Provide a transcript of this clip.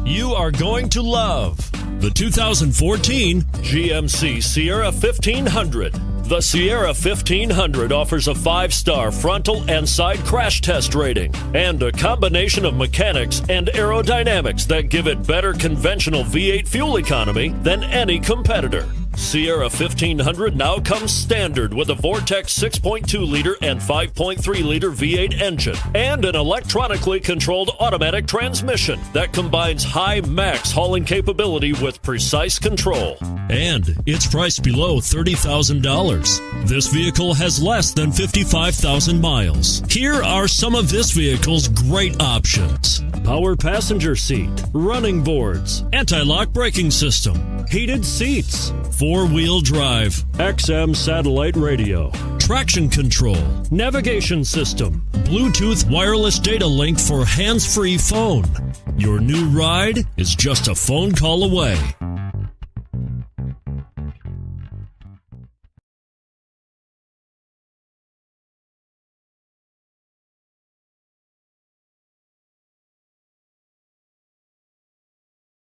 you are going to love the 2014 GMC Sierra 1500. The Sierra 1500 offers a 5-star frontal and side crash test rating and a combination of mechanics and aerodynamics that give it better conventional V8 fuel economy than any competitor. Sierra 1500 now comes standard with a Vortex 6.2-liter and 5.3-liter V8 engine and an electronically controlled automatic transmission that combines high max hauling capability with precise control. And it's priced below $30,000. This vehicle has less than 55,000 miles. Here are some of this vehicle's great options: power passenger seat, running boards, anti-lock braking system, heated seats, 4-wheel drive, XM satellite radio, traction control, navigation system, Bluetooth wireless data link for hands-free phone. Your new ride is just a phone call away.